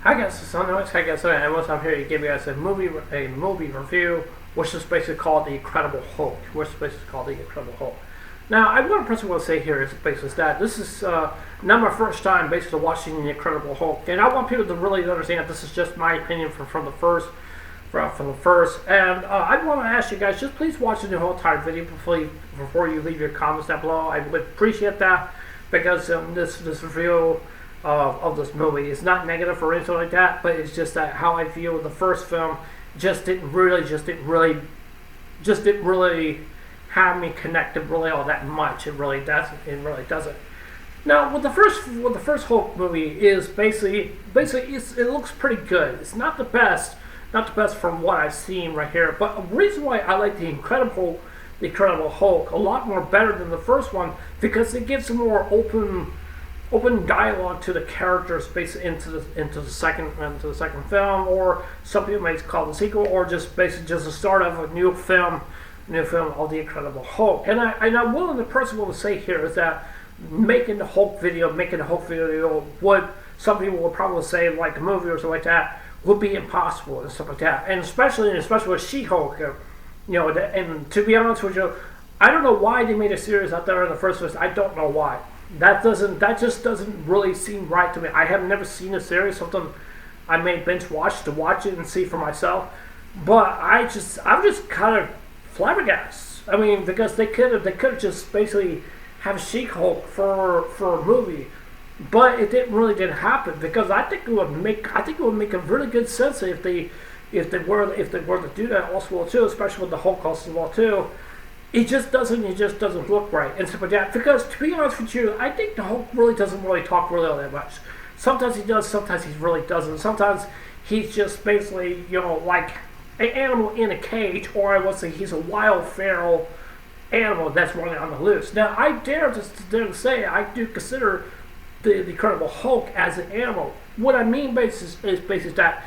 Hi guys, it's Sunnoise. Hi guys, and I'm here to give you guys a movie review, which is basically called The Incredible Hulk. Now, I want to say here is basically that this is not my first time basically watching The Incredible Hulk, and I want people to really understand this is just my opinion from the first. And I want to ask you guys, just please watch the whole entire video before you leave your comments down below. I would appreciate that because this review of this movie is not negative or anything like that, but it's just that how I feel the first film just didn't really have me connected really all that much. It really doesn't. Now, with the first Hulk movie is basically it looks pretty good. It's not the best from what I've seen right here. But the reason why I like the Incredible Hulk a lot more better than the first one because it gives a more open dialogue to the characters basically into the second film, or some people may call it the sequel, or just basically just the start of a new film of the Incredible Hulk. And I'm willing to personally say here is that making the Hulk video would, some people would probably say like a movie or something like that, would be impossible and stuff like that. And especially with She-Hulk, and to be honest with you, I don't know why they made a series out there in the first place. I don't know why. That just doesn't really seem right to me. I have never seen a series, something I may binge watch to watch it and see for myself. But I'm just kind of flabbergasted. I mean, because they could have just basically have She-Hulk for a movie, but it didn't happen because I think it would make a really good sense if they were to do that also too, especially with the Hulk also too. It just doesn't look right and stuff like that. Because to be honest with you, I think the Hulk really doesn't really talk really all that much. Sometimes he does, sometimes he really doesn't. Sometimes he's just basically like an animal in a cage, or I would say he's a wild feral animal that's running on the loose. Now I dare to say I do consider the Incredible Hulk as an animal. What I mean is basically that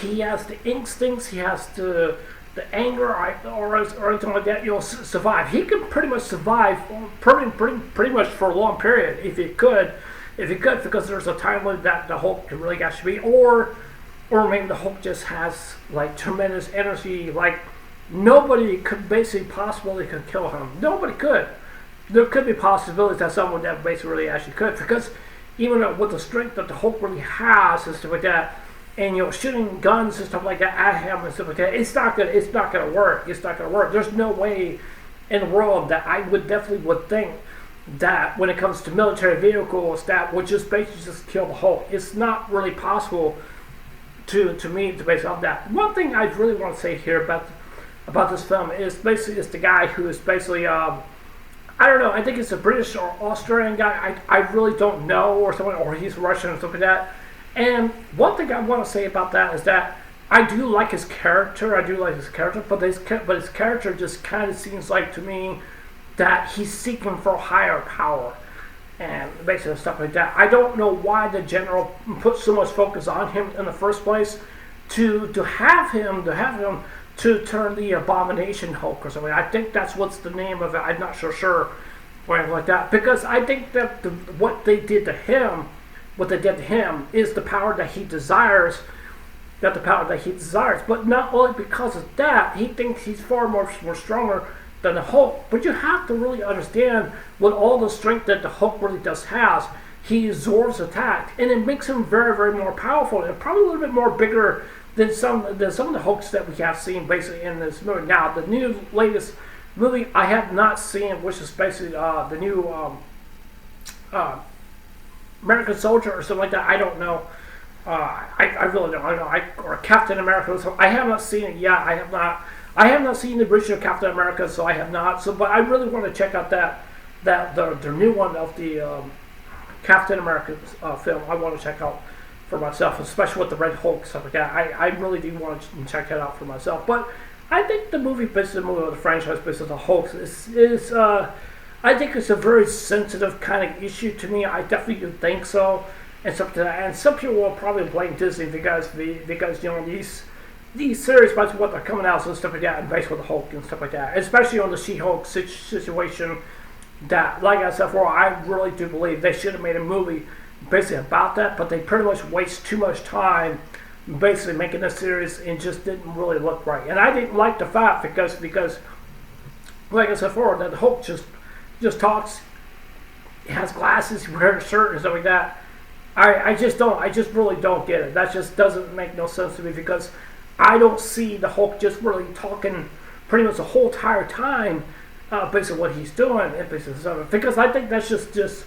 he has the instincts, he has the anger or anything like that, survive. He can pretty much survive pretty much for a long period if he could, because there's a time limit that the Hulk can really actually be, or maybe the Hulk just has like tremendous energy, like nobody could basically possibly could kill him. Nobody could. There could be possibilities that someone that basically really actually could, because even with the strength that the Hulk really has and stuff like that, and shooting guns and stuff like that at him and stuff like that, it's not gonna work. There's no way in the world that I would think that when it comes to military vehicles that would just basically just kill the Hulk. It's not really possible to me to base off that. One thing I really want to say here about this film is basically the guy who is basically I don't know, I think it's a British or Australian guy. I really don't know, or someone, or he's Russian or something like that. And one thing I want to say about that is that I do like his character. But his character just kind of seems like to me that he's seeking for higher power and basically stuff like that. I don't know why the general put so much focus on him in the first place to have him to turn the Abomination Hulk or something. I think that's what's the name of it. I'm not sure or anything like that, because I think that what they did to him is the power that he desires. But not only because of that, he thinks he's far more stronger than the Hulk. But you have to really understand, with all the strength that the Hulk really does has, he absorbs attack, and it makes him very, very more powerful, and probably a little bit more bigger than some of the Hulks that we have seen basically in this movie. Now, the latest movie I have not seen, which is basically the new American Soldier or something like that. I don't know. I really don't. I don't know. Or Captain America. So I have not seen it yet. I have not seen the original Captain America, so I have not. So, but I really want to check out the new one of the Captain America film. I want to check out for myself, especially with the Red Hulk stuff like that. I really do want to check that out for myself. But I think the movie, basically the movie of the franchise, basically the Hulk, is I think it's a very sensitive kind of issue to me. I definitely do think so, and something. And some people will probably blame Disney because these series, by what they're coming out and stuff like that, and based with the Hulk and stuff like that, especially on the She-Hulk situation. That, like I said before, I really do believe they should have made a movie basically about that, but they pretty much waste too much time basically making a series and just didn't really look right. And I didn't like the fact because like I said before, that Hulk just talks, he has glasses, he wears a shirt and stuff like that. I just really don't get it. That just doesn't make no sense to me because I don't see the Hulk just really talking pretty much the whole entire time, basically what he's doing, and basically stuff. Because I think that's just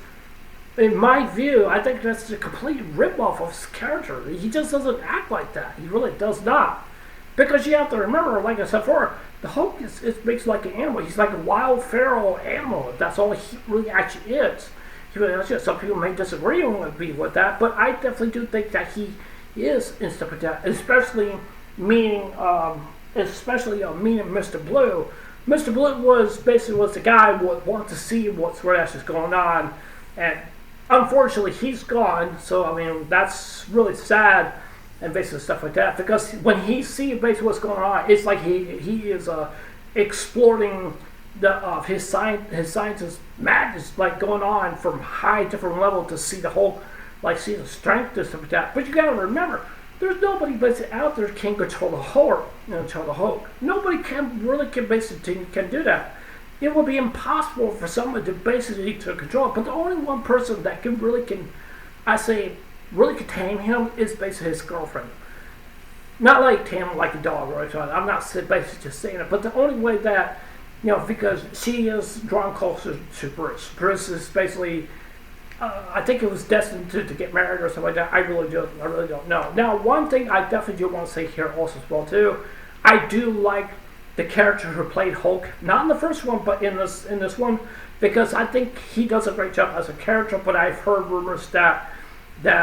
in my view, I think that's a complete rip-off of his character. He just doesn't act like that. He really does not. Because you have to remember, like I said before, the Hulk is makes like an animal. He's like a wild, feral animal. That's all he really actually is. Some people may disagree with me with that, but I definitely do think that he is in stuff like that, especially meaning Mr. Blue. Mr. Blue was the guy who wanted to see what's actually going on, and unfortunately he's gone. So I mean that's really sad, and basically stuff like that. Because when he sees basically what's going on, it's like he is exploring his scientist madness, like going on from high different level to see the whole, like see the strength and stuff like that. But you gotta remember, there's nobody basically out there can control the Hulk. Nobody can basically do that. It would be impossible for someone to basically to control it. But the only one person that really can tame him is basically his girlfriend. Not like tame him like a dog, right? I'm not basically just saying it, but the only way that, because she is drawn closer to Bruce. Bruce is basically, I think it was destined to get married or something like that. I really don't know. Now, one thing I definitely do want to say here also as well too, I do like the character who played Hulk, not in the first one, but in this one, because I think he does a great job as a character. But I've heard rumors that maybe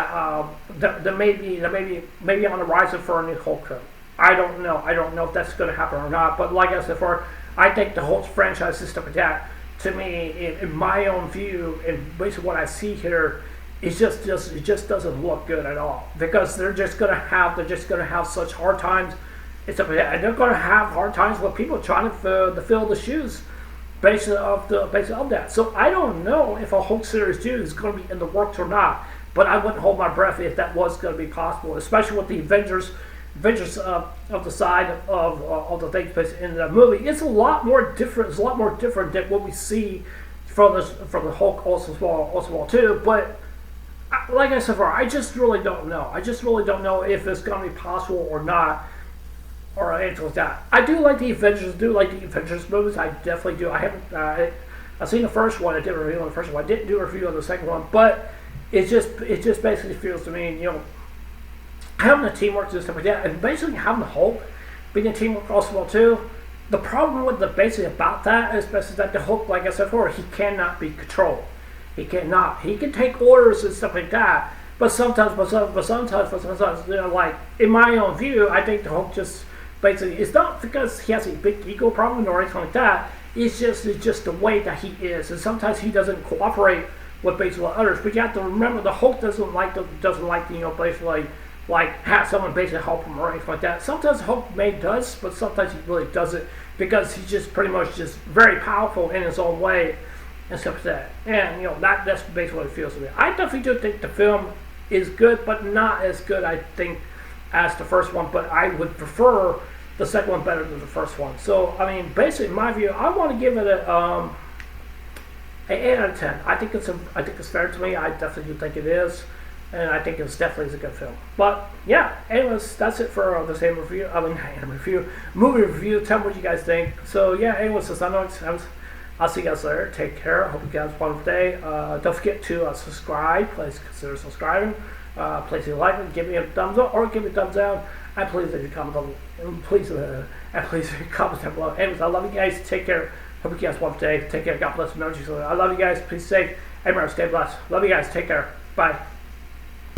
on the horizon for a new Hulk film. I don't know if that's going to happen or not. But like I said before, I think the Hulk franchise and stuff like that, to me, in my own view, and basically what I see here, it just doesn't look good at all. Because they're just gonna have such hard times, and stuff like that, and they're gonna have hard times with people trying to fill the shoes, basically of that. So I don't know if a Hulk series 2 is going to be in the works or not. But I wouldn't hold my breath if that was going to be possible, especially with the Avengers of the side of the things in the movie. It's a lot more different. It's a lot more different than what we see from the Hulk also as well too. But like I said before, I just really don't know. I just really don't know if it's going to be possible or not, or anything like that. I do like the Avengers. Movies. I definitely do. I haven't. I've seen the first one. I did a review on the first one. I didn't do a review on the second one, but it just basically feels to me, having the teamwork and stuff like that, and basically having the Hulk being a teamwork also well too. The problem with basically about that is basically that the Hulk, like I said before, he cannot be controlled. He cannot. He can take orders and stuff like that, but sometimes, like in my own view, I think the Hulk just basically, it's not because he has a big ego problem or anything like that. It's just the way that he is, and sometimes he doesn't cooperate with basically others. But you have to remember, the Hulk doesn't like basically like have someone basically help him or anything like that. Sometimes Hulk does, but sometimes he really doesn't, because he's just pretty much just very powerful in his own way and stuff like that. And that's basically what it feels to me. I definitely do think the film is good, but not as good, I think, as the first one. But I would prefer the second one better than the first one. So I mean, basically, in my view, I want to give it an 8 out of 10. I think it's fair to me. I definitely do think it is, and I think it's definitely a good film. But yeah, anyways, that's it for the same review. Movie review. Tell me what you guys think. So yeah, anyways, I'll see you guys later. Take care. Hope you guys have a wonderful day. Don't forget to subscribe. Please consider subscribing. Please like it, give me a thumbs up or give me a thumbs down. And please leave a comment below. Please leave a comment down below. Anyways, I love you guys. Take care. Hope you guys have a wonderful day. Take care. God bless. I love you guys. Please stay safe. And remember, stay blessed. Love you guys. Take care. Bye.